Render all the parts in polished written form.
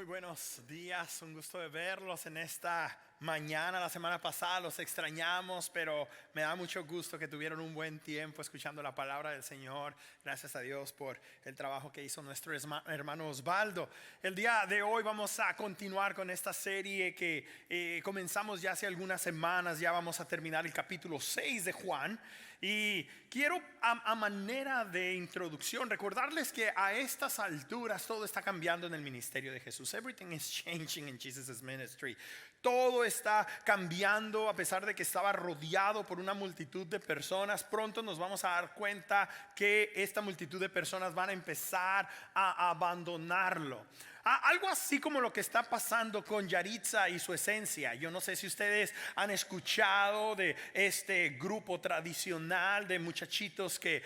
Muy buenos días, un gusto de verlos en esta mañana. La semana pasada los extrañamos, pero me da mucho gusto que tuvieron un buen tiempo escuchando la palabra del Señor. Gracias a Dios por el trabajo que hizo nuestro hermano Osvaldo. El día de hoy vamos a continuar con esta serie que comenzamos ya hace algunas semanas. Ya vamos a terminar el capítulo 6 de Juan. Y quiero a manera de introducción recordarles que a estas alturas todo está cambiando en el ministerio de Jesús. Everything is changing in Jesus' ministry. Todo está cambiando a pesar de que estaba rodeado por una multitud de personas. Pronto nos vamos a dar cuenta que esta multitud de personas van a empezar a abandonarlo. Algo así como lo que está pasando con Yaritza y su esencia. Yo no sé si ustedes han escuchado de este grupo tradicional de muchachitos que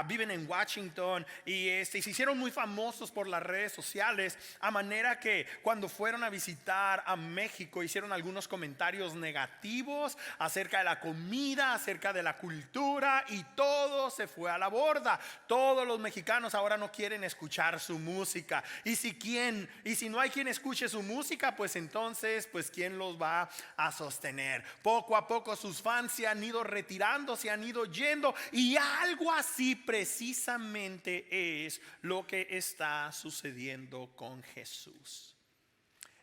viven en Washington y se hicieron muy famosos por las redes sociales, a manera que cuando fueron a visitar a México hicieron algunos comentarios negativos acerca de la comida, acerca de la cultura, y todo se fue a la borda. Todos los mexicanos ahora no quieren escuchar su música, y si no hay quien escuche su música, pues entonces, pues quién los va a sostener. Poco a poco sus fans se han ido retirando, se han ido yendo, y algo así precisamente es lo que está sucediendo con Jesús.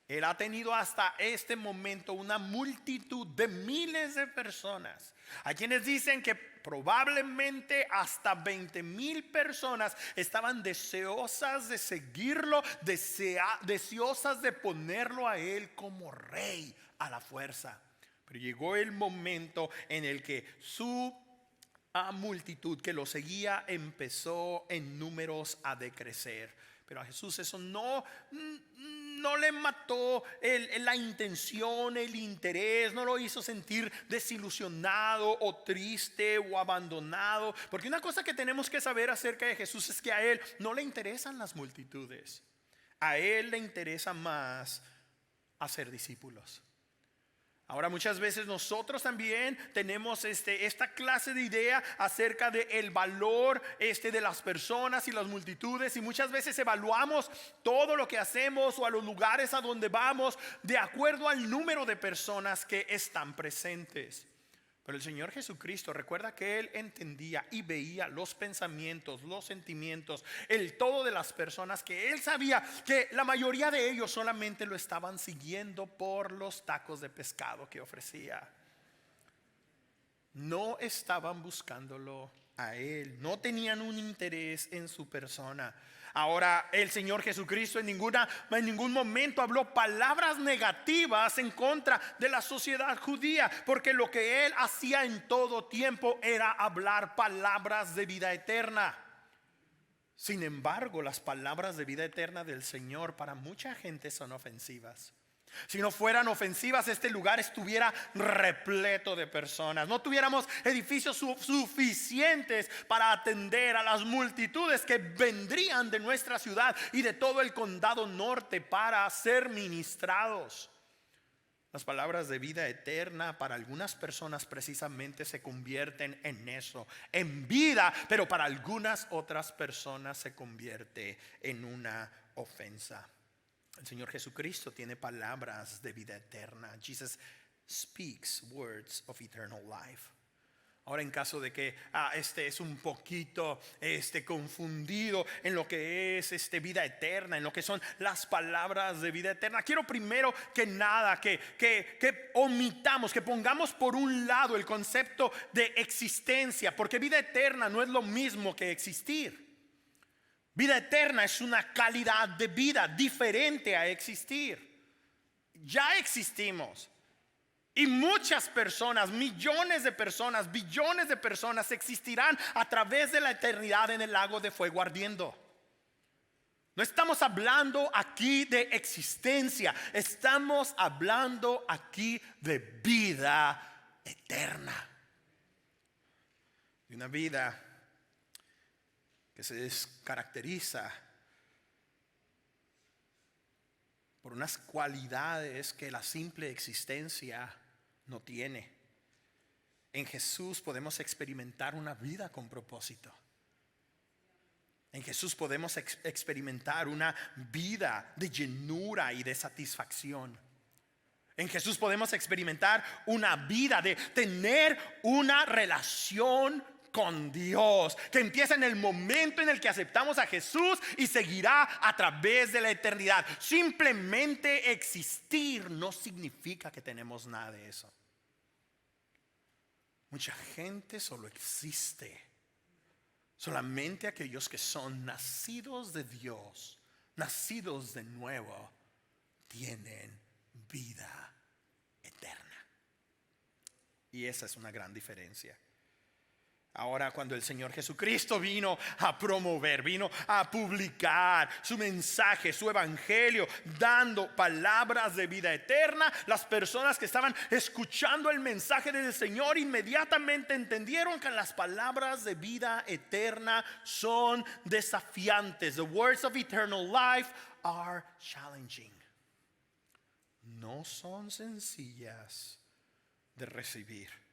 Él ha tenido hasta este momento una multitud de miles de personas. Hay quienes dicen que probablemente hasta 20,000 personas estaban deseosas de seguirlo, deseosas de ponerlo a él como rey a la fuerza. Pero llegó el momento en el que su multitud que lo seguía empezó en números a decrecer. Pero a Jesús eso no le mató la intención, el interés, no lo hizo sentir desilusionado o triste o abandonado. Porque una cosa que tenemos que saber acerca de Jesús es que a él no le interesan las multitudes. A él le interesa más hacer discípulos. Ahora, muchas veces nosotros también tenemos esta clase de idea acerca del valor de las personas y las multitudes, y muchas veces evaluamos todo lo que hacemos o a los lugares a donde vamos de acuerdo al número de personas que están presentes. Pero el Señor Jesucristo, recuerda que Él entendía y veía los pensamientos, los sentimientos, el todo de las personas, que Él sabía que la mayoría de ellos solamente lo estaban siguiendo por los tacos de pescado que ofrecía. No estaban buscándolo a Él, no tenían un interés en su persona. Ahora, el Señor Jesucristo en ningún momento habló palabras negativas en contra de la sociedad judía, porque lo que Él hacía en todo tiempo era hablar palabras de vida eterna. Sin embargo, las palabras de vida eterna del Señor para mucha gente son ofensivas. Si no fueran ofensivas, este lugar estuviera repleto de personas. No tuviéramos edificios suficientes para atender a las multitudes que vendrían de nuestra ciudad y de todo el condado norte para ser ministrados. Las palabras de vida eterna para algunas personas precisamente se convierten en eso, en vida, pero para algunas otras personas se convierte en una ofensa. El Señor Jesucristo tiene palabras de vida eterna. Jesus speaks words of eternal life. Ahora, en caso de que es un poquito confundido en lo que es vida eterna, en lo que son las palabras de vida eterna, quiero primero que nada que omitamos, que pongamos por un lado el concepto de existencia, porque vida eterna no es lo mismo que existir. Vida eterna es una calidad de vida diferente a existir. Ya existimos. Y muchas personas, millones de personas, billones de personas existirán a través de la eternidad en el lago de fuego ardiendo. No estamos hablando aquí de existencia, estamos hablando aquí de vida eterna. De una vida que se caracteriza por unas cualidades que la simple existencia no tiene. En Jesús podemos experimentar una vida con propósito. En Jesús podemos experimentar una vida de llenura y de satisfacción. En Jesús podemos experimentar una vida de tener una relación con Dios, que empieza en el momento en el que aceptamos a Jesús y seguirá a través de la eternidad. Simplemente existir no significa que tenemos nada de eso. Mucha gente solo existe. Solamente aquellos que son nacidos de Dios, nacidos de nuevo, tienen vida eterna. Y esa es una gran diferencia. Ahora, cuando el Señor Jesucristo vino a promover, vino a publicar su mensaje, su evangelio, dando palabras de vida eterna, las personas que estaban escuchando el mensaje del Señor inmediatamente entendieron que las palabras de vida eterna son desafiantes. The words of eternal life are challenging. No son sencillas de recibir.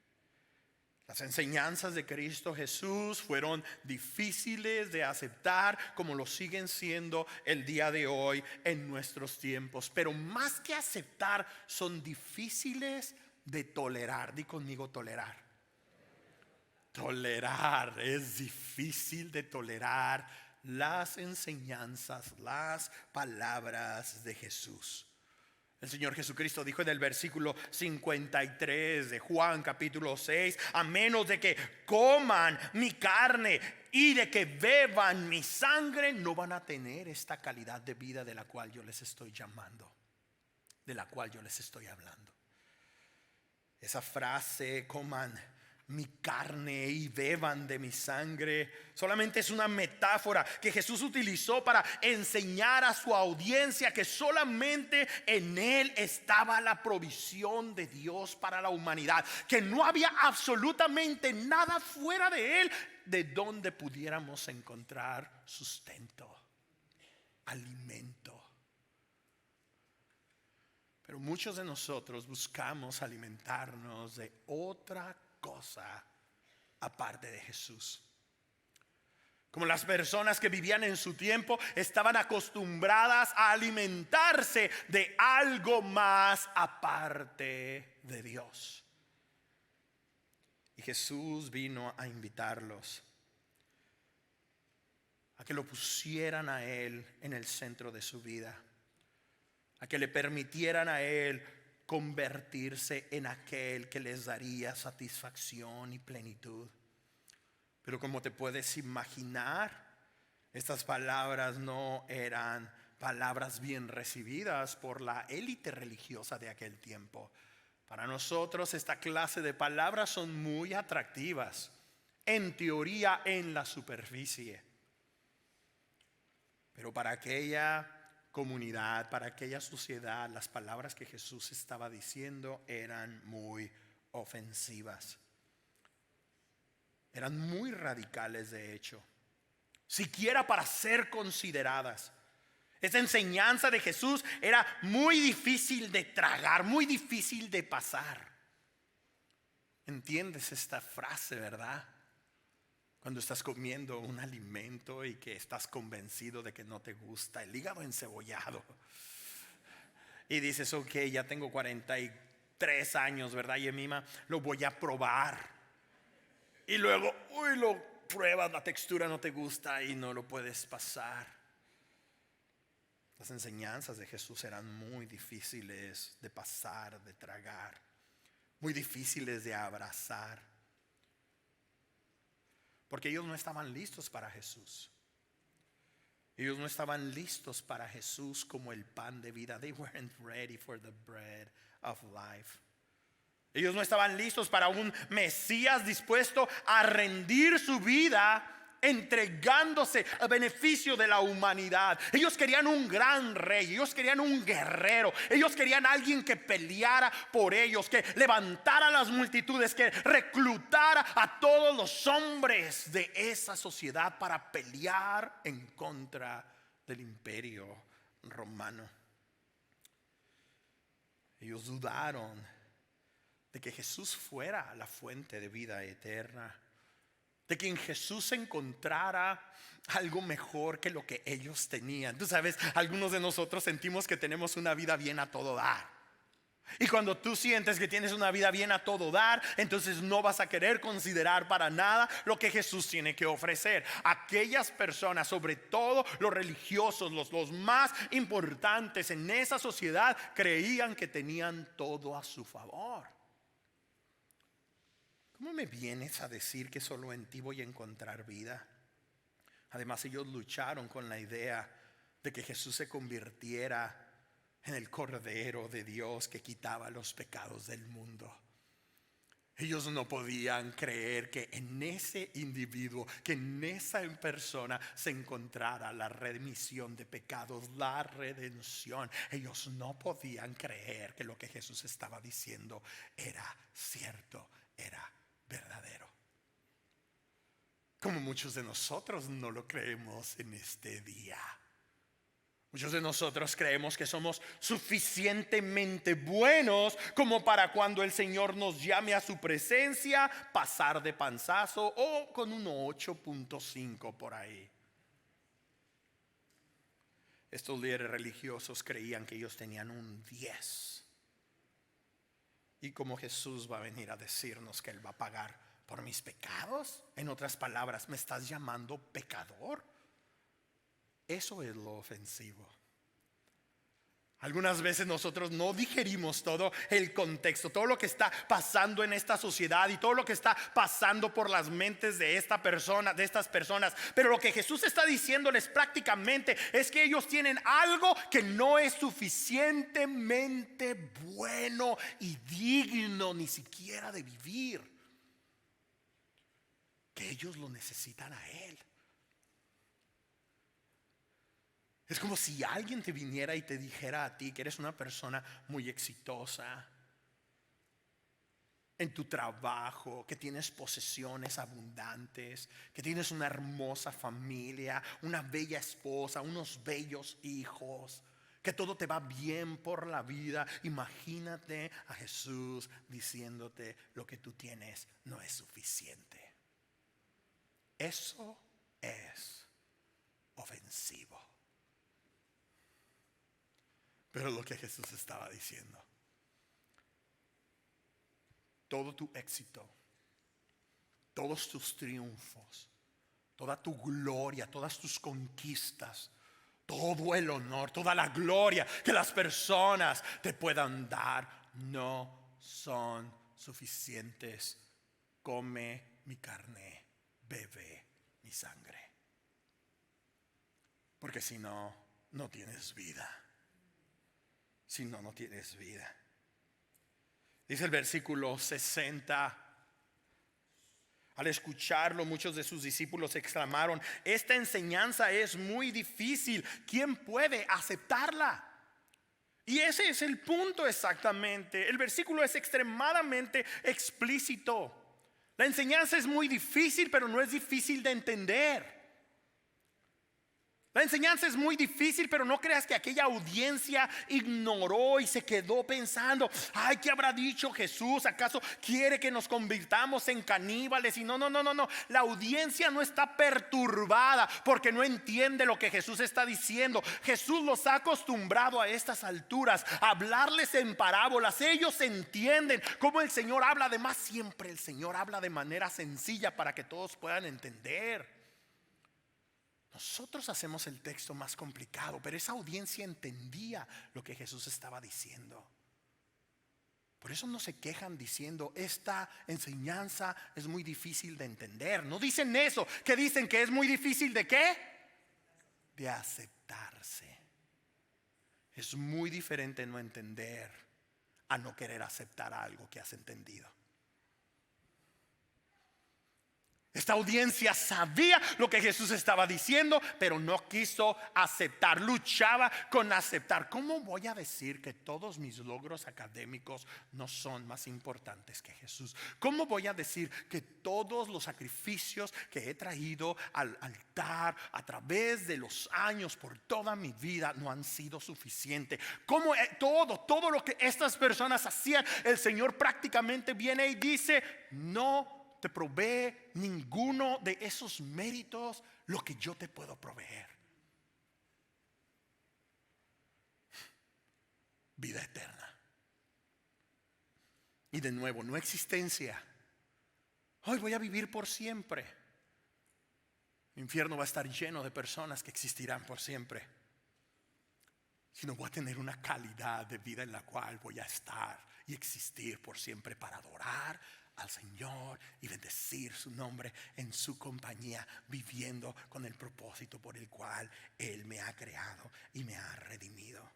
Las enseñanzas de Cristo Jesús fueron difíciles de aceptar, como lo siguen siendo el día de hoy en nuestros tiempos. Pero más que aceptar, son difíciles de tolerar. Di conmigo, tolerar. Tolerar, es difícil de tolerar las enseñanzas, las palabras de Jesús. El Señor Jesucristo dijo en el versículo 53 de Juan capítulo 6: a menos de que coman mi carne y de que beban mi sangre, no van a tener esta calidad de vida de la cual yo les estoy llamando, de la cual yo les estoy hablando. Esa frase, coman mi carne y beban de mi sangre, solamente es una metáfora que Jesús utilizó para enseñar a su audiencia que solamente en Él estaba la provisión de Dios para la humanidad, que no había absolutamente nada fuera de Él de donde pudiéramos encontrar sustento, alimento. Pero muchos de nosotros buscamos alimentarnos de otra cosa aparte de Jesús. Como las personas que vivían en su tiempo estaban acostumbradas a alimentarse de algo más aparte de Dios. Y Jesús vino a invitarlos a que lo pusieran a Él en el centro de su vida, a que le permitieran a Él convertirse en aquel que les daría satisfacción y plenitud. Pero como te puedes imaginar, estas palabras no eran palabras bien recibidas por la élite religiosa de aquel tiempo. Para nosotros esta clase de palabras son muy atractivas, en teoría, en la superficie. Pero para aquella comunidad, para aquella sociedad, las palabras que Jesús estaba diciendo eran muy ofensivas. Eran muy radicales, de hecho, siquiera para ser consideradas. Esa enseñanza de Jesús era muy difícil de tragar, muy difícil de pasar. ¿Entiendes esta frase, verdad? Cuando estás comiendo un alimento y que estás convencido de que no te gusta, el hígado encebollado, y dices, ok, ya tengo 43 años, ¿verdad, Yemima? Lo voy a probar. Y luego, lo pruebas, la textura no te gusta y no lo puedes pasar. Las enseñanzas de Jesús eran muy difíciles de pasar, de tragar, muy difíciles de abrazar. Porque ellos no estaban listos para Jesús. Ellos no estaban listos para Jesús como el pan de vida. They weren't ready for the bread of life. Ellos no estaban listos para un Mesías dispuesto a rendir su vida, entregándose a beneficio de la humanidad. Ellos querían un gran rey, ellos querían un guerrero, ellos querían alguien que peleara por ellos, que levantara las multitudes, que reclutara a todos los hombres de esa sociedad para pelear en contra del imperio romano. Ellos dudaron de que Jesús fuera la fuente de vida eterna. de que en Jesús se encontrara algo mejor que lo que ellos tenían. Tú sabes, algunos de nosotros sentimos que tenemos una vida bien a todo dar. Y cuando tú sientes que tienes una vida bien a todo dar, entonces no vas a querer considerar para nada lo que Jesús tiene que ofrecer. Aquellas personas, sobre todo los religiosos, los más importantes en esa sociedad, creían que tenían todo a su favor. ¿Cómo me vienes a decir que solo en ti voy a encontrar vida? Además, ellos lucharon con la idea de que Jesús se convirtiera en el Cordero de Dios que quitaba los pecados del mundo. Ellos no podían creer que en ese individuo, que en esa persona se encontrara la remisión de pecados, la redención. Ellos no podían creer que lo que Jesús estaba diciendo era cierto, era verdadero. Como muchos de nosotros no lo creemos en este día. Muchos de nosotros creemos que somos suficientemente buenos como para cuando el Señor nos llame a su presencia pasar de panzazo o con un 8.5 por ahí. Estos líderes religiosos creían que ellos tenían un 10. Y como Jesús va a venir a decirnos que Él va a pagar por mis pecados, en otras palabras, ¿me estás llamando pecador? Eso es lo ofensivo. Algunas veces nosotros no digerimos todo el contexto, todo lo que está pasando en esta sociedad y todo lo que está pasando por las mentes de esta persona, de estas personas. Pero lo que Jesús está diciéndoles prácticamente es que ellos tienen algo que no es suficientemente bueno y digno ni siquiera de vivir, que ellos lo necesitan a Él. Es como si alguien te viniera y te dijera a ti que eres una persona muy exitosa en tu trabajo, que tienes posesiones abundantes, que tienes una hermosa familia, una bella esposa, unos bellos hijos, que todo te va bien por la vida. Imagínate a Jesús diciéndote: lo que tú tienes no es suficiente. Eso es ofensivo. Pero lo que Jesús estaba diciendo: todo tu éxito, todos tus triunfos, toda tu gloria, todas tus conquistas, todo el honor, toda la gloria que las personas te puedan dar, no son suficientes. Come mi carne, bebe mi sangre, porque si no, no tienes vida. Si no, no tienes vida. Dice el versículo 60: al escucharlo, muchos de sus discípulos exclamaron: esta enseñanza es muy difícil, ¿quién puede aceptarla? Y ese es el punto exactamente. El versículo es extremadamente explícito. La enseñanza es muy difícil, pero no es difícil de entender. La enseñanza es muy difícil, pero no creas que aquella audiencia ignoró y se quedó pensando: ay, ¿qué habrá dicho Jesús? ¿Acaso quiere que nos convirtamos en caníbales? Y no. La audiencia no está perturbada porque no entiende lo que Jesús está diciendo. Jesús los ha acostumbrado a estas alturas a hablarles en parábolas. Ellos entienden cómo el Señor habla. Además, siempre el Señor habla de manera sencilla para que todos puedan entender. Nosotros hacemos el texto más complicado, pero esa audiencia entendía lo que Jesús estaba diciendo. Por eso no se quejan diciendo: esta enseñanza es muy difícil de entender. No dicen eso. ¿Qué dicen? ¿Que es muy difícil de qué? De aceptarse. Es muy diferente no entender a no querer aceptar algo que has entendido. Esta audiencia sabía lo que Jesús estaba diciendo, pero no quiso aceptar. Luchaba con aceptar. ¿Cómo voy a decir que todos mis logros académicos no son más importantes que Jesús? ¿Cómo voy a decir que todos los sacrificios que he traído al altar a través de los años, por toda mi vida, no han sido suficientes? ¿Cómo todo lo que estas personas hacían, el Señor prácticamente viene y dice: no te provee ninguno de esos méritos lo que yo te puedo proveer. Vida eterna. Y de nuevo, no existencia. Hoy voy a vivir por siempre. El infierno va a estar lleno de personas que existirán por siempre. Sino voy a tener una calidad de vida en la cual voy a estar y existir por siempre para adorar al Señor y bendecir su nombre en su compañía, viviendo con el propósito por el cual Él me ha creado y me ha redimido.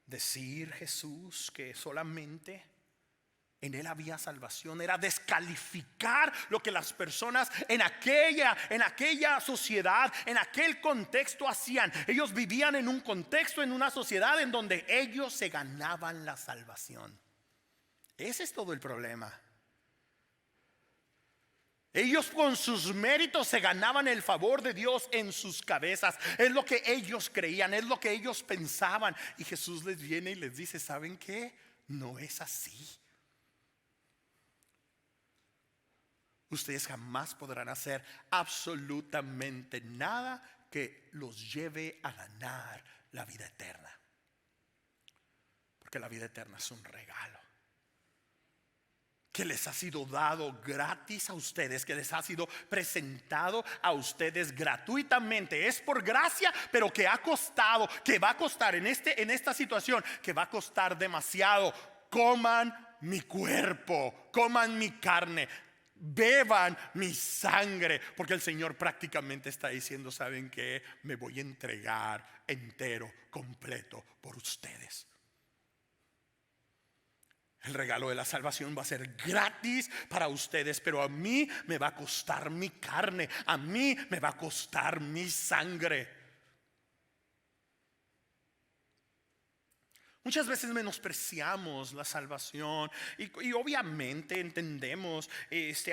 Decir Jesús que solamente en Él había salvación era descalificar lo que las personas en aquella sociedad, en aquel contexto hacían. Ellos vivían en un contexto, en una sociedad en donde ellos se ganaban la salvación. Ese es todo el problema. Ellos con sus méritos se ganaban el favor de Dios en sus cabezas. Es lo que ellos creían, es lo que ellos pensaban. Y Jesús les viene y les dice: ¿saben qué? No es así. Ustedes jamás podrán hacer absolutamente nada que los lleve a ganar la vida eterna. Porque la vida eterna es un regalo que les ha sido dado gratis a ustedes, que les ha sido presentado a ustedes gratuitamente. Es por gracia, pero que ha costado, que va a costar en esta situación, que va a costar demasiado. Coman mi cuerpo, coman mi carne, beban mi sangre, porque el Señor prácticamente está diciendo: ¿saben qué? Me voy a entregar entero, completo por ustedes. El regalo de la salvación va a ser gratis para ustedes, pero a mí me va a costar mi carne, a mí me va a costar mi sangre. Muchas veces menospreciamos la salvación y obviamente entendemos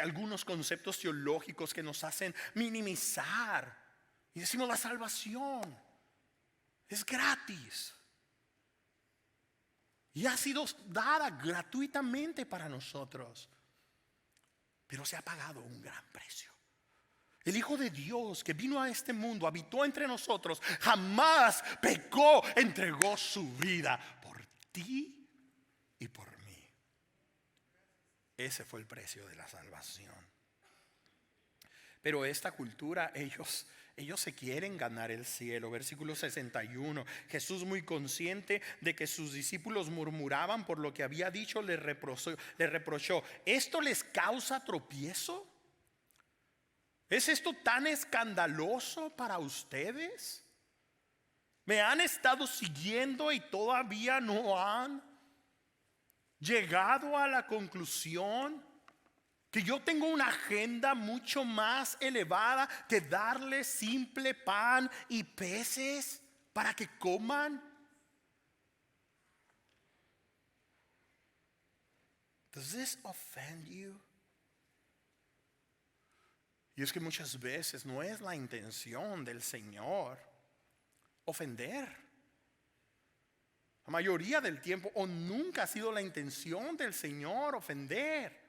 algunos conceptos teológicos que nos hacen minimizar. Y decimos: la salvación es gratis y ha sido dada gratuitamente para nosotros. Pero se ha pagado un gran precio. El Hijo de Dios que vino a este mundo, habitó entre nosotros, jamás pecó, entregó su vida por ti y por mí. Ese fue el precio de la salvación. Pero esta cultura, ellos se quieren ganar el cielo. Versículo 61. Jesús, muy consciente de que sus discípulos murmuraban por lo que había dicho, le reprochó: ¿esto les causa tropiezo? ¿Es esto tan escandaloso para ustedes? ¿Me han estado siguiendo y todavía no han llegado a la conclusión que yo tengo una agenda mucho más elevada que darles simple pan y peces para que coman? Does this offend you? Y es que muchas veces no es la intención del Señor ofender. La mayoría del tiempo, o nunca ha sido la intención del Señor ofender.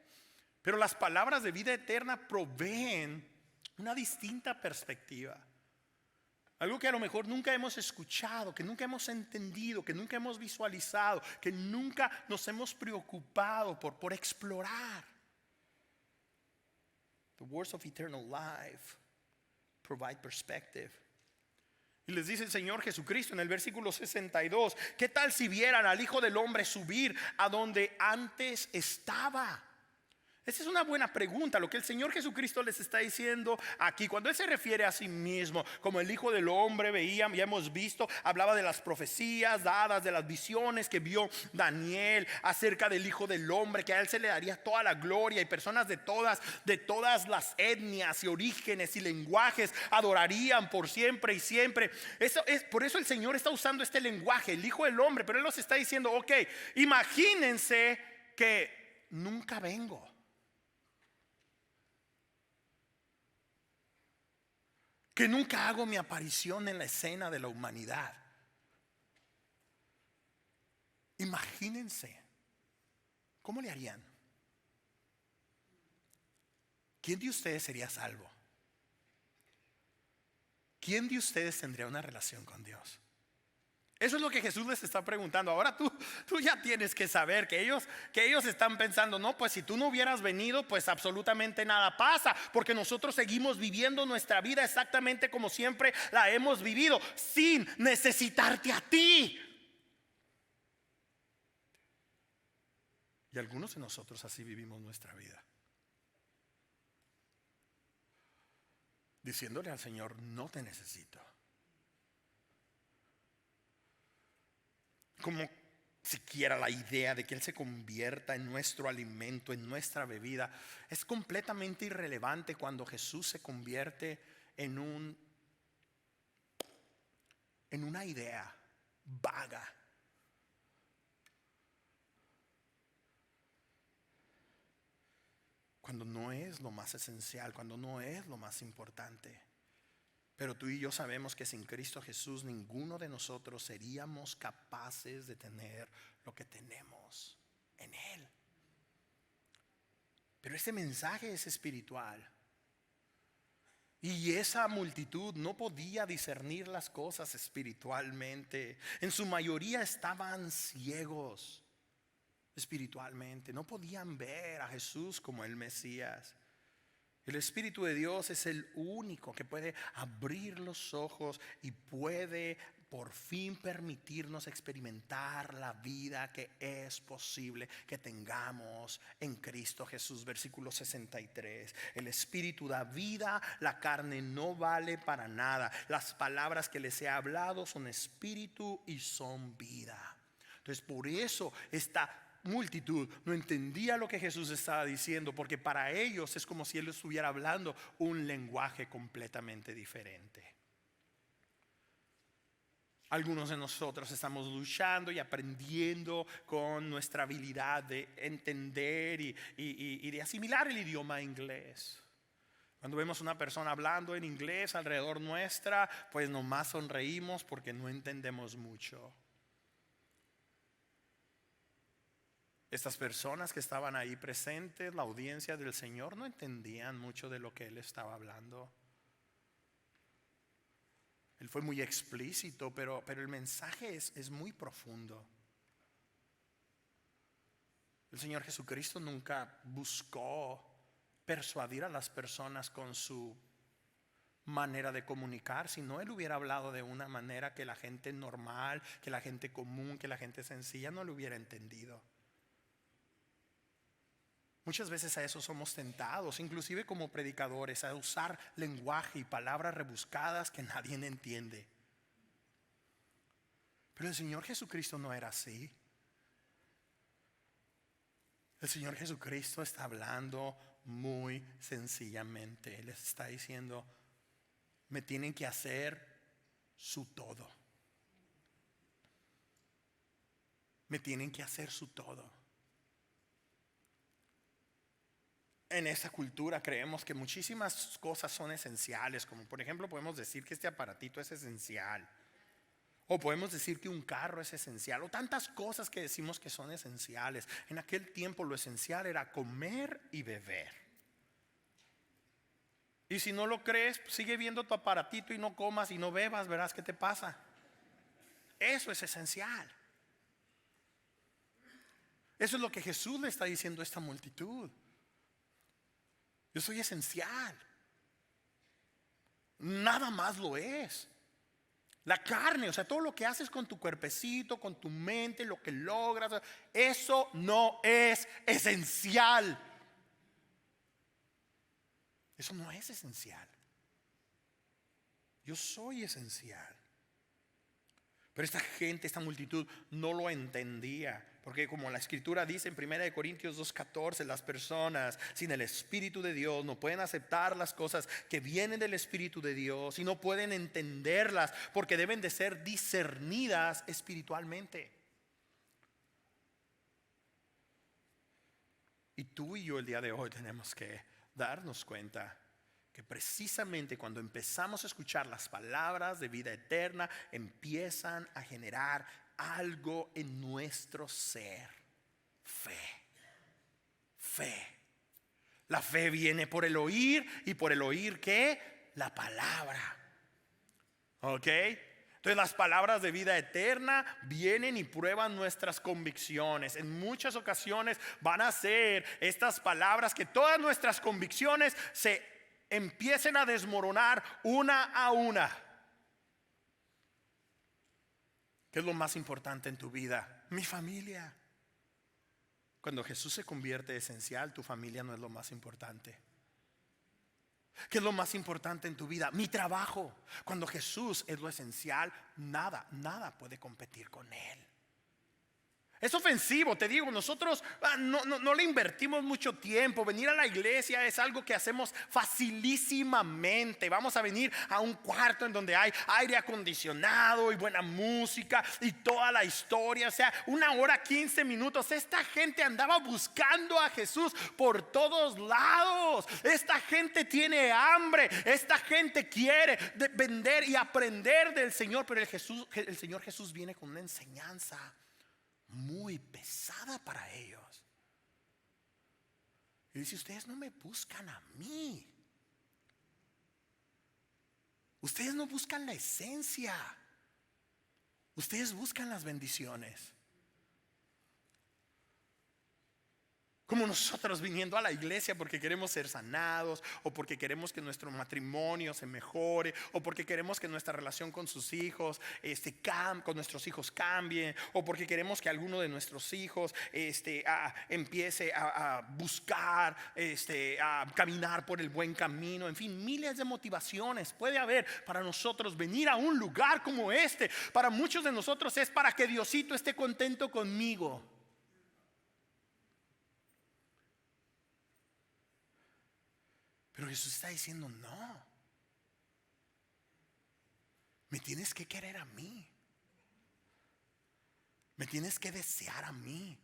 Pero las palabras de vida eterna proveen una distinta perspectiva. Algo que a lo mejor nunca hemos escuchado, que nunca hemos entendido, que nunca hemos visualizado, que nunca nos hemos preocupado por explorar. The words of eternal life provide perspective. Y les dice el Señor Jesucristo en el versículo 62: ¿qué tal si vieran al Hijo del Hombre subir a donde antes estaba? Esa es una buena pregunta, lo que el Señor Jesucristo les está diciendo aquí. Cuando Él se refiere a sí mismo como el Hijo del Hombre, ya hemos visto, hablaba de las profecías dadas, de las visiones que vio Daniel acerca del Hijo del Hombre, que a Él se le daría toda la gloria, y personas de todas las etnias y orígenes y lenguajes adorarían por siempre y siempre. Por eso el Señor está usando este lenguaje, el Hijo del Hombre, pero Él los está diciendo: ok, imagínense que nunca vengo. Que nunca hago mi aparición en la escena de la humanidad. Imagínense, ¿cómo le harían? ¿quién de ustedes sería salvo? ¿Quién de ustedes tendría una relación con Dios? Eso es lo que Jesús les está preguntando. Ahora tú ya tienes que saber que ellos están pensando, no, pues si tú no hubieras venido, pues absolutamente nada pasa, porque nosotros seguimos viviendo nuestra vida exactamente como siempre la hemos vivido, sin necesitarte a ti. Y algunos de nosotros así vivimos nuestra vida, diciéndole al Señor, no te necesito. Como siquiera la idea de que Él se convierta en nuestro alimento, en nuestra bebida, es completamente irrelevante cuando Jesús se convierte en una idea vaga. Cuando no es lo más esencial, cuando no es lo más importante. Pero tú y yo sabemos que sin Cristo Jesús ninguno de nosotros seríamos capaces de tener lo que tenemos en Él. Pero este mensaje es espiritual. Y esa multitud no podía discernir las cosas espiritualmente. En su mayoría estaban ciegos espiritualmente. No podían ver a Jesús como el Mesías. El Espíritu de Dios es el único que puede abrir los ojos y puede por fin permitirnos experimentar la vida que es posible que tengamos en Cristo Jesús. Versículo 63. El Espíritu da vida, la carne no vale para nada. Las palabras que les he hablado son espíritu y son vida. Entonces por eso esta multitud no entendía lo que Jesús estaba diciendo, porque para ellos es como si Él estuviera hablando un lenguaje completamente diferente. Algunos de nosotros estamos luchando y aprendiendo con nuestra habilidad de entender y de asimilar el idioma inglés. Cuando vemos una persona hablando en inglés alrededor nuestra, pues nomás sonreímos porque no entendemos mucho. Estas personas que estaban ahí presentes, la audiencia del Señor, no entendían mucho de lo que Él estaba hablando. Él fue muy explícito, pero el mensaje es muy profundo. El Señor Jesucristo nunca buscó persuadir a las personas con su manera de comunicar, si no Él hubiera hablado de una manera que la gente normal, que la gente común, que la gente sencilla no lo hubiera entendido. Muchas veces a eso somos tentados, inclusive como predicadores, a usar lenguaje y palabras rebuscadas que nadie entiende. Pero el Señor Jesucristo no era así. El Señor Jesucristo está hablando muy sencillamente. Él les está diciendo, me tienen que hacer su todo. Me tienen que hacer su todo. En esta cultura creemos que muchísimas cosas son esenciales, como por ejemplo podemos decir que este aparatito es esencial, o podemos decir que un carro es esencial, o tantas cosas que decimos que son esenciales. En aquel tiempo lo esencial era comer y beber. Y si no lo crees, sigue viendo tu aparatito y no comas y no bebas, verás qué te pasa. Eso es esencial. Eso es lo que Jesús le está diciendo a esta multitud. Yo soy esencial. Nada más lo es. La carne, o sea, todo lo que haces con tu cuerpecito, con tu mente, lo que logras, eso no es esencial. Eso no es esencial. Yo soy esencial. Pero esta gente, esta multitud no lo entendía. Porque como la escritura dice en 1 Corintios 2:14, las personas sin el Espíritu de Dios no pueden aceptar las cosas que vienen del Espíritu de Dios y no pueden entenderlas porque deben de ser discernidas espiritualmente. Y tú y yo el día de hoy tenemos que darnos cuenta que precisamente cuando empezamos a escuchar las palabras de vida eterna, empiezan a generar algo en nuestro ser. Fe. La fe viene por el oír, y por el oír, ¿qué? La palabra. ¿Ok? Entonces las palabras de vida eterna vienen y prueban nuestras convicciones. En muchas ocasiones van a ser estas palabras que todas nuestras convicciones se empiecen a desmoronar una a una. ¿Qué es lo más importante en tu vida? Mi familia. Cuando Jesús se convierte esencial, tu familia no es lo más importante. ¿Qué es lo más importante en tu vida? Mi trabajo. Cuando Jesús es lo esencial, nada puede competir con Él. Es ofensivo, te digo, nosotros no le invertimos mucho tiempo. Venir a la iglesia es algo que hacemos facilísimamente. Vamos a venir a un cuarto en donde hay aire acondicionado y buena música y toda la historia. O sea, 1 hora 15 minutos. Esta gente andaba buscando a Jesús por todos lados. Esta gente tiene hambre. Esta gente quiere vender y aprender del Señor. Pero el Señor Jesús viene con una enseñanza muy pesada para ellos. Y dice: ustedes no me buscan a mí. Ustedes no buscan la esencia. Ustedes buscan las bendiciones. Como nosotros viniendo a la iglesia porque queremos ser sanados, o porque queremos que nuestro matrimonio se mejore, o porque queremos que nuestra relación con sus hijos con nuestros hijos cambie, o porque queremos que alguno de nuestros hijos empiece a buscar, a caminar por el buen camino. En fin, miles de motivaciones puede haber para nosotros venir a un lugar como este. Para muchos de nosotros es para que Diosito esté contento conmigo. Pero Jesús está diciendo: no, me tienes que querer a mí. Me tienes que desear a mí.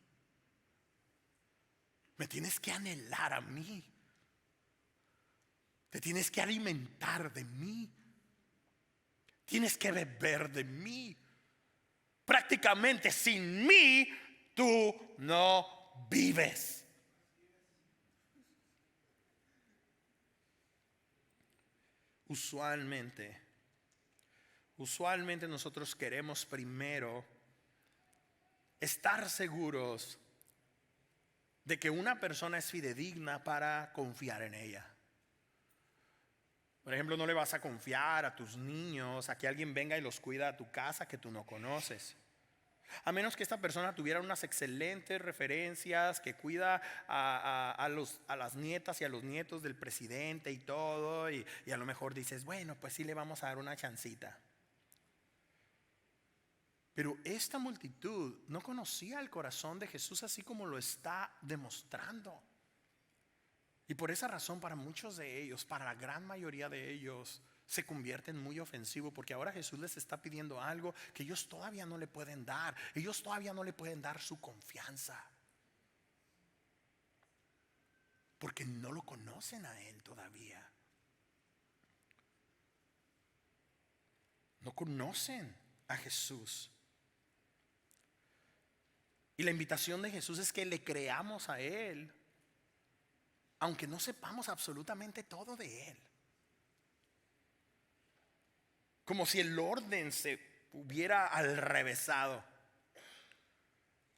Me tienes que anhelar a mí. Te tienes que alimentar de mí. Tienes que beber de mí. Prácticamente sin mí tú no vives. Usualmente nosotros queremos primero estar seguros de que una persona es fidedigna para confiar en ella. Por ejemplo, no le vas a confiar a tus niños a que alguien venga y los cuida a tu casa que tú no conoces. A menos que esta persona tuviera unas excelentes referencias, que cuida a las nietas y a los nietos del presidente y todo, y a lo mejor dices: bueno, pues sí le vamos a dar una chancita. Pero esta multitud no conocía el corazón de Jesús así como lo está demostrando. Y por esa razón, para muchos de ellos, para la gran mayoría de ellos, se convierte en muy ofensivo, porque ahora Jesús les está pidiendo algo que ellos todavía no le pueden dar. Ellos todavía no le pueden dar su confianza, porque no lo conocen a Él todavía. No conocen a Jesús. Y la invitación de Jesús es que le creamos a Él, aunque no sepamos absolutamente todo de Él. Como si el orden se hubiera alrevesado.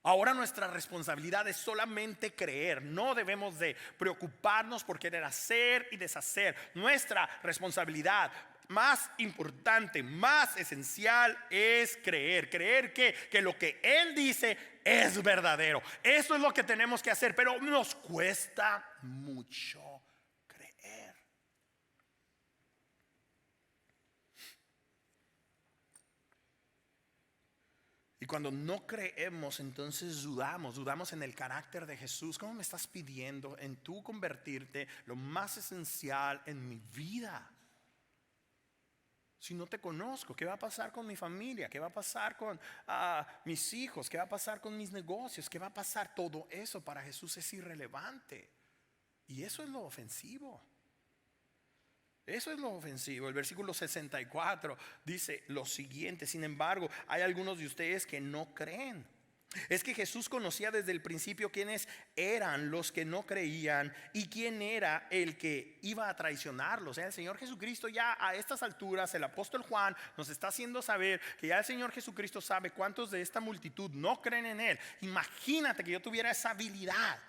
Ahora nuestra responsabilidad es solamente creer. No debemos de preocuparnos por querer hacer y deshacer. Nuestra responsabilidad más importante, más esencial es creer. Creer que lo que Él dice es verdadero. Eso es lo que tenemos que hacer, pero nos cuesta mucho creer. Y cuando no creemos, entonces dudamos en el carácter de Jesús. ¿Cómo me estás pidiendo en tú convertirte lo más esencial en mi vida? Si no te conozco, ¿qué va a pasar con mi familia? ¿Qué va a pasar con mis hijos? ¿Qué va a pasar con mis negocios? ¿Qué va a pasar? Todo eso para Jesús es irrelevante. Y eso es lo ofensivo. Eso es lo ofensivo. El versículo 64 dice lo siguiente: sin embargo, hay algunos de ustedes que no creen. Es que Jesús conocía desde el principio quiénes eran los que no creían y quién era el que iba a traicionarlos. O sea, el Señor Jesucristo ya a estas alturas, el apóstol Juan nos está haciendo saber que ya el Señor Jesucristo sabe cuántos de esta multitud no creen en Él. Imagínate que yo tuviera esa habilidad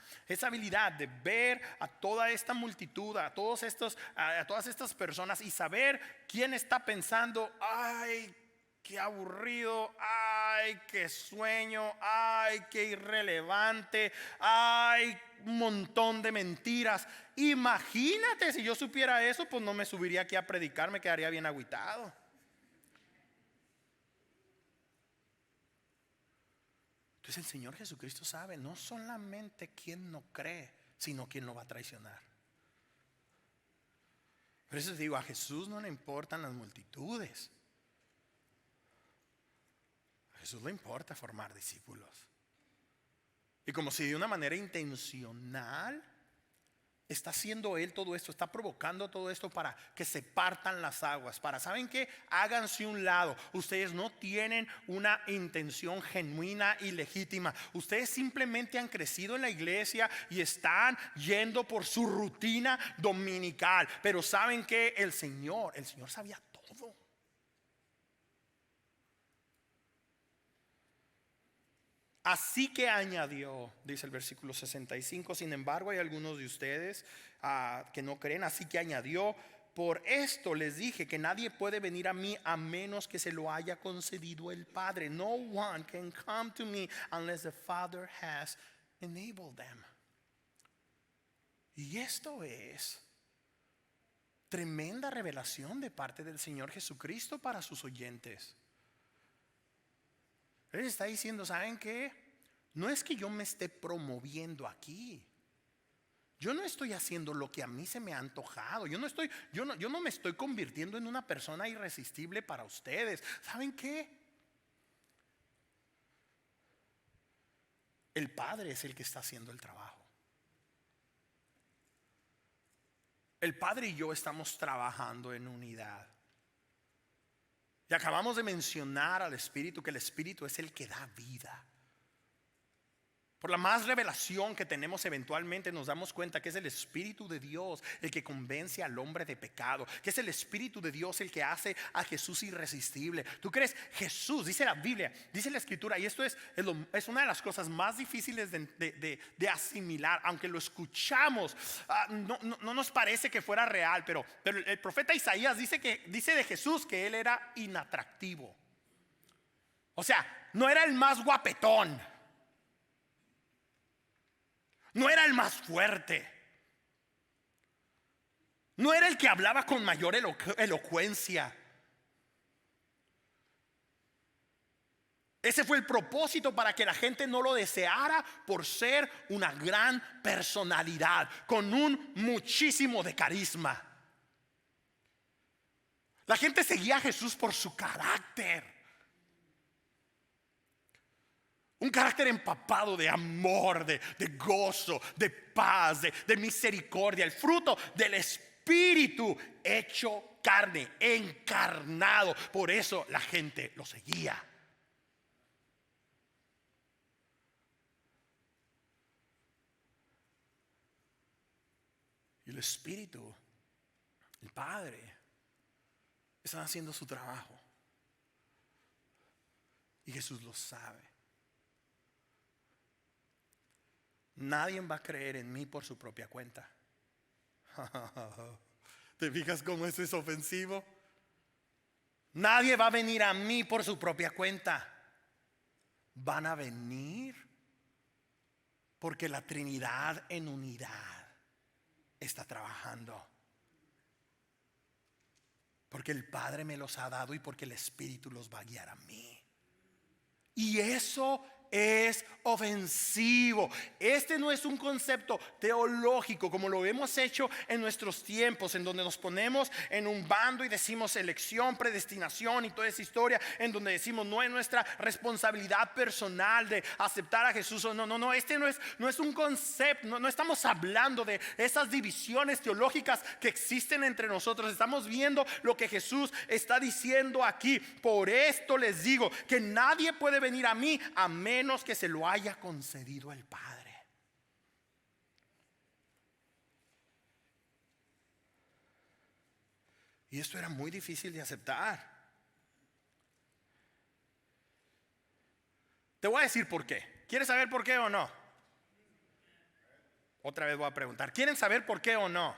de ver a toda esta multitud, a todas estas personas y saber quién está pensando: ay, qué aburrido, ay, qué sueño, ay, qué irrelevante, ay, un montón de mentiras. Imagínate, si yo supiera eso, pues no me subiría aquí a predicar, me quedaría bien agüitado. Entonces el Señor Jesucristo sabe no solamente quién no cree, sino quién lo va a traicionar. Por eso digo, a Jesús no le importan las multitudes. A Jesús le importa formar discípulos. Y como si de una manera intencional está haciendo Él todo esto, está provocando todo esto para que se partan las aguas, para, ¿saben qué? Háganse un lado. Ustedes no tienen una intención genuina y legítima. Ustedes simplemente han crecido en la iglesia y están yendo por su rutina dominical. Pero ¿saben qué? El Señor sabía todo. Así que añadió, dice el versículo 65, sin embargo hay algunos de ustedes que no creen, así que añadió: por esto les dije que nadie puede venir a mí a menos que se lo haya concedido el Padre. No one can come to me unless the Father has enabled them. Y esto es tremenda revelación de parte del Señor Jesucristo para sus oyentes. Él está diciendo: ¿saben qué? No es que yo me esté promoviendo aquí. Yo no estoy haciendo lo que a mí se me ha antojado. Yo no me estoy convirtiendo en una persona irresistible para ustedes. ¿Saben qué? El Padre es el que está haciendo el trabajo. El Padre y yo estamos trabajando en unidad. Y acabamos de mencionar al Espíritu, que el Espíritu es el que da vida. Por la más revelación que tenemos, eventualmente nos damos cuenta que es el Espíritu de Dios el que convence al hombre de pecado, que es el Espíritu de Dios el que hace a Jesús irresistible. ¿Tú crees? Jesús, dice la Biblia, dice la Escritura, y esto es una de las cosas más difíciles de asimilar, aunque lo escuchamos, no nos parece que fuera real, pero el profeta Isaías dice de Jesús que Él era inatractivo. O sea, no era el más guapetón, no era el más fuerte, no era el que hablaba con mayor elocuencia. Ese fue el propósito, para que la gente no lo deseara por ser una gran personalidad con un muchísimo de carisma. La gente seguía a Jesús por su carácter. Un carácter empapado de amor, de gozo, de paz, de misericordia. El fruto del Espíritu hecho carne, encarnado. Por eso la gente lo seguía. Y el Espíritu, el Padre, están haciendo su trabajo. Y Jesús lo sabe. Nadie va a creer en mí por su propia cuenta. ¿Te fijas cómo eso es ofensivo? Nadie va a venir a mí por su propia cuenta. Van a venir porque la Trinidad en unidad está trabajando. Porque el Padre me los ha dado y porque el Espíritu los va a guiar a mí. Y eso es ofensivo. Este no es un concepto teológico como lo hemos hecho en nuestros tiempos, en donde nos ponemos en un bando y decimos elección, predestinación y toda esa historia, en donde decimos no es nuestra responsabilidad personal de aceptar a Jesús o no. Este no es un concepto. No estamos hablando de esas divisiones teológicas que existen entre nosotros. Estamos viendo lo que Jesús está diciendo aquí. Por esto les digo que nadie puede venir a mí a menos menos que se lo haya concedido el Padre. Y esto era muy difícil de aceptar. Te voy a decir por qué. ¿Quieres saber por qué o no? Otra vez voy a preguntar. ¿Quieren saber por qué o no?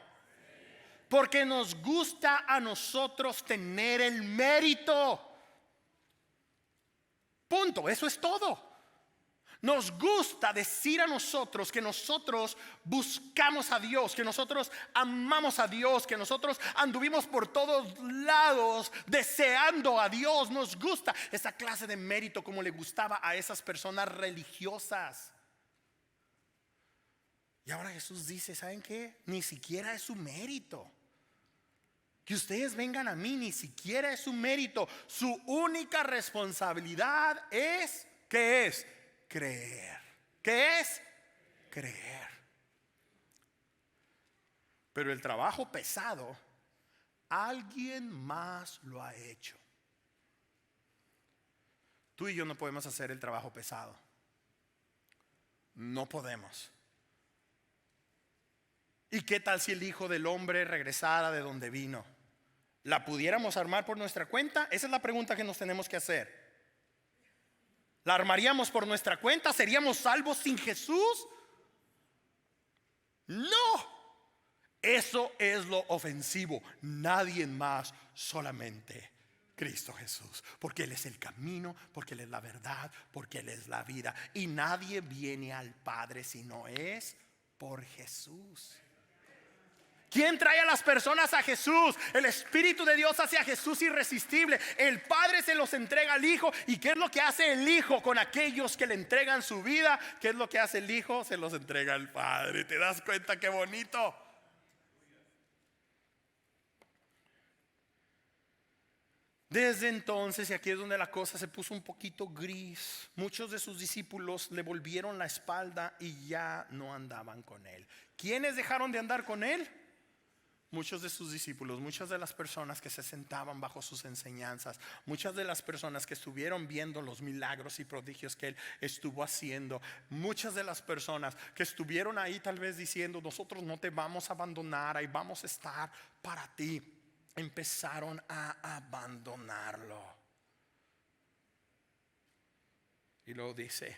Porque nos gusta a nosotros tener el mérito. Punto, eso es todo. Nos gusta decir a nosotros que nosotros buscamos a Dios, que nosotros amamos a Dios, que nosotros anduvimos por todos lados deseando a Dios. Nos gusta esa clase de mérito como le gustaba a esas personas religiosas. Y ahora Jesús dice, ¿saben qué? Ni siquiera es su mérito. Que ustedes vengan a mí ni siquiera es su mérito. Su única responsabilidad es, ¿qué es? Creer. ¿Qué es? Creer. Pero el trabajo pesado, alguien más lo ha hecho. Tú y yo no podemos hacer el trabajo pesado. No podemos. ¿Y qué tal si el Hijo del Hombre regresara de donde vino? ¿La pudiéramos armar por nuestra cuenta? Esa es la pregunta que nos tenemos que hacer. ¿La armaríamos por nuestra cuenta? ¿Seríamos salvos sin Jesús? No. Eso es lo ofensivo. Nadie más, solamente Cristo Jesús. Porque Él es el camino, porque Él es la verdad, porque Él es la vida. Y nadie viene al Padre si no es por Jesús. ¿Quién trae a las personas a Jesús? El Espíritu de Dios hace a Jesús irresistible. El Padre se los entrega al Hijo. ¿Y qué es lo que hace el Hijo con aquellos que le entregan su vida? ¿Qué es lo que hace el Hijo? Se los entrega al Padre. ¿Te das cuenta qué bonito? Desde entonces, y aquí es donde la cosa se puso un poquito gris, muchos de sus discípulos le volvieron la espalda y ya no andaban con Él. ¿Quiénes dejaron de andar con Él? Muchos de sus discípulos, muchas de las personas que se sentaban bajo sus enseñanzas, muchas de las personas que estuvieron viendo los milagros y prodigios que Él estuvo haciendo, muchas de las personas que estuvieron ahí tal vez diciendo, nosotros no te vamos a abandonar, ahí vamos a estar para ti, empezaron a abandonarlo. Y luego dice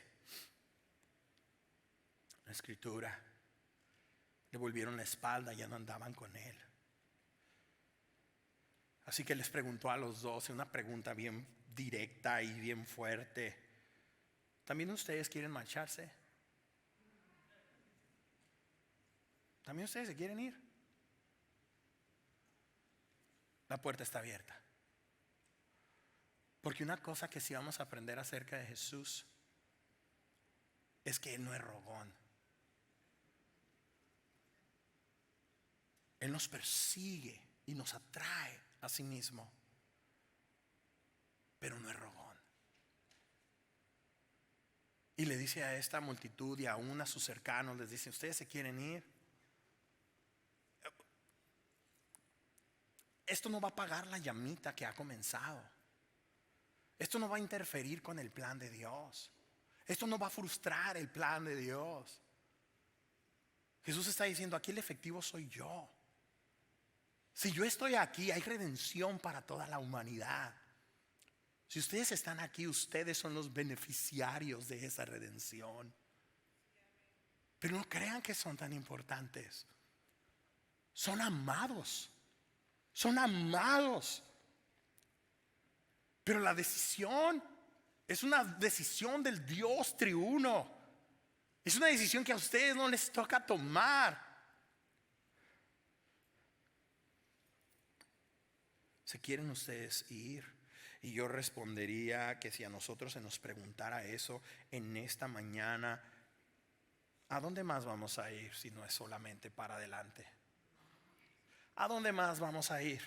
la Escritura, le volvieron la espalda, ya no andaban con Él. Así que les preguntó a los 12 una pregunta bien directa y bien fuerte. ¿También ustedes quieren marcharse? ¿También ustedes se quieren ir? La puerta está abierta. Porque una cosa que sí vamos a aprender acerca de Jesús es que Él no es rogón. Él nos persigue y nos atrae a sí mismo, pero no es rogón. Y le dice a esta multitud y aún a sus cercanos, les dice, ¿ustedes se quieren ir? Esto no va a apagar la llamita que ha comenzado. Esto no va a interferir con el plan de Dios. Esto no va a frustrar el plan de Dios. Jesús está diciendo, aquí el efectivo soy yo. Si yo estoy aquí, hay redención para toda la humanidad. Si ustedes están aquí, ustedes son los beneficiarios de esa redención. Pero no crean que son tan importantes. Son amados. Son amados. Pero la decisión es una decisión del Dios triuno. Es una decisión que a ustedes no les toca tomar. ¿Se quieren ustedes ir? Y yo respondería que si a nosotros se nos preguntara eso en esta mañana, ¿a dónde más vamos a ir si no es solamente para adelante? ¿A dónde más vamos a ir?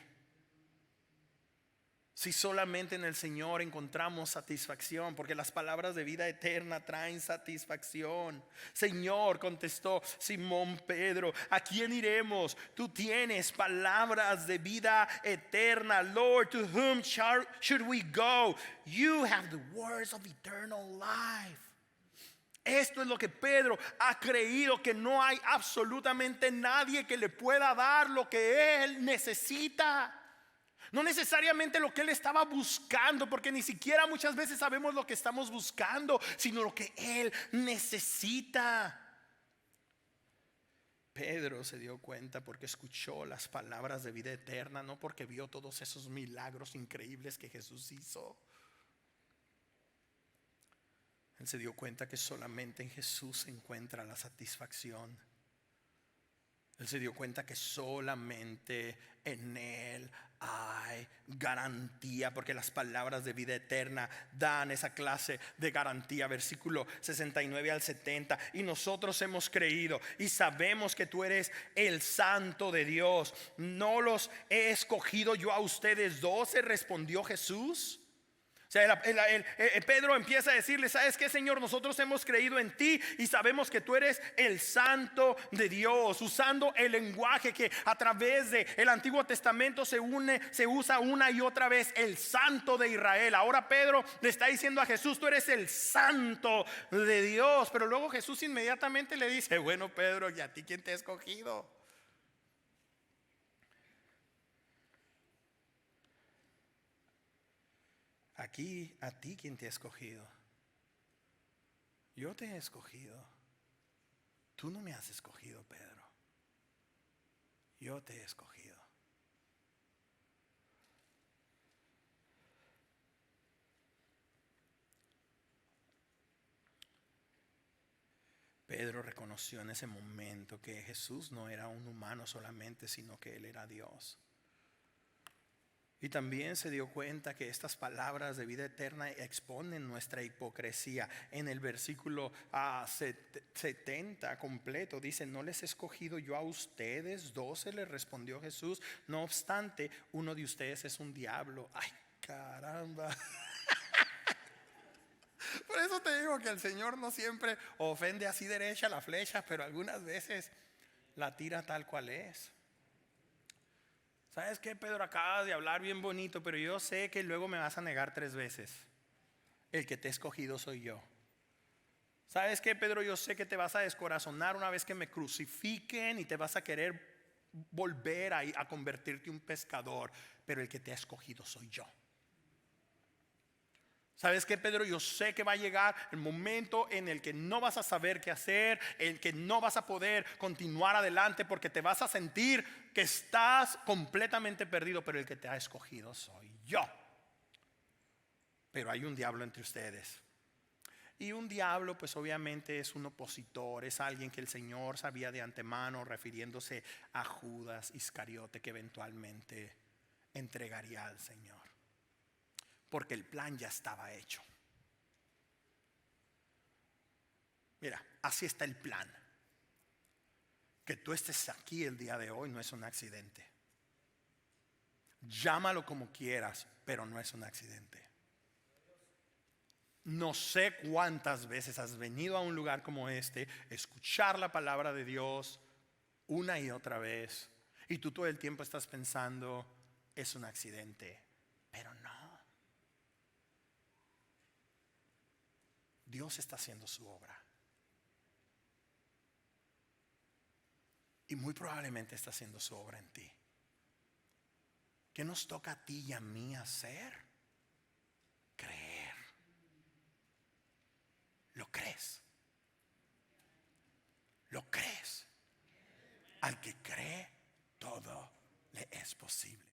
Si solamente en el Señor encontramos satisfacción, porque las palabras de vida eterna traen satisfacción. Señor, contestó Simón Pedro, ¿a quién iremos? Tú tienes palabras de vida eterna. Lord, to whom should we go? You have the words of eternal life. Esto es lo que Pedro ha creído, que no hay absolutamente nadie que le pueda dar lo que él necesita. No necesariamente lo que él estaba buscando, porque ni siquiera muchas veces sabemos lo que estamos buscando, sino lo que él necesita. Pedro se dio cuenta porque escuchó las palabras de vida eterna, no porque vio todos esos milagros increíbles que Jesús hizo. Él se dio cuenta que solamente en Jesús se encuentra la satisfacción. Él se dio cuenta que solamente en Él hay garantía, porque las palabras de vida eterna dan esa clase de garantía. Versículo 69 al 70. Y nosotros hemos creído y sabemos que tú eres el Santo de Dios. ¿No los he escogido yo a ustedes 12? Respondió Jesús. O sea, Pedro empieza a decirle: ¿sabes qué, Señor? Nosotros hemos creído en ti y sabemos que tú eres el Santo de Dios, usando el lenguaje que a través del Antiguo Testamento se usa una y otra vez: el Santo de Israel. Ahora Pedro le está diciendo a Jesús: tú eres el Santo de Dios. Pero luego Jesús inmediatamente le dice: bueno, Pedro, ¿y a ti quién te ha escogido? Aquí, a ti quien te ha escogido. Yo te he escogido. Tú no me has escogido, Pedro. Yo te he escogido. Pedro reconoció en ese momento que Jesús no era un humano solamente, sino que Él era Dios. Y también se dio cuenta que estas palabras de vida eterna exponen nuestra hipocresía. En el versículo 70 completo dice: ¿no les he escogido yo a ustedes 12? Les respondió Jesús. No obstante, uno de ustedes es un diablo. Ay, caramba. Por eso te digo que el Señor no siempre ofende así derecha la flecha, pero algunas veces la tira tal cual es. ¿Sabes qué, Pedro? Acabas de hablar bien bonito, pero yo sé que luego me vas a negar 3 veces. El que te he escogido soy yo. ¿Sabes qué, Pedro? Yo sé que te vas a descorazonar una vez que me crucifiquen y te vas a querer volver a convertirte en un pescador, pero el que te ha escogido soy yo. ¿Sabes qué, Pedro? Yo sé que va a llegar el momento en el que no vas a saber qué hacer, en que no vas a poder continuar adelante porque te vas a sentir que estás completamente perdido, pero el que te ha escogido soy yo. Pero hay un diablo entre ustedes. Y un diablo, pues obviamente es un opositor, es alguien que el Señor sabía de antemano, refiriéndose a Judas Iscariote, que eventualmente entregaría al Señor. Porque el plan ya estaba hecho. Mira, así está el plan. Que tú estés aquí el día de hoy no es un accidente. Llámalo como quieras, pero no es un accidente. No sé cuántas veces has venido a un lugar como este, escuchar la palabra de Dios una y otra vez, y tú todo el tiempo estás pensando: es un accidente, pero no. Dios está haciendo su obra. Y muy probablemente está haciendo su obra en ti. ¿Qué nos toca a ti y a mí hacer? Creer. ¿Lo crees? ¿Lo crees? Al que cree, todo le es posible.